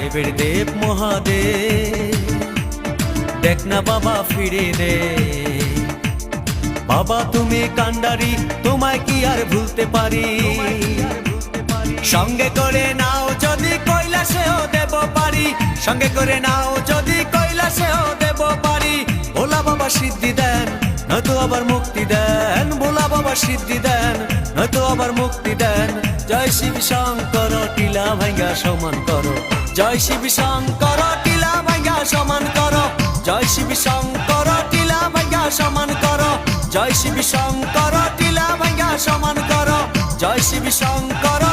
সাহেবের দেব মহাদেব, দেখ না বাবা ফিরে দে। বাবা তুমি কান্ডারি, তোমায় কি আর ভুলতে পারি? সঙ্গে করে নাও যদি কৈলাসেও দেব পারি, সঙ্গে করে নাও যদি কৈলাসেও দেব পারি। ভোলা বাবা সিদ্ধি দেন, নয়তো আবার মুক্তি দেন। ভোলা বাবা সিদ্ধি দেন, নয়তো আবার মুক্তি দেন। জয় শিব শঙ্কর, টিলা ভাঙ্গা সমান করো। জয় শিব শঙ্কর, টিলা ভাঙ্গা সমান করো। জয় শিব শঙ্কর, টিলা ভাঙ্গা সমান করো। জয় শিব শঙ্কর, টিলা ভাঙ্গা সমান করো। জয় শিব শঙ্কর।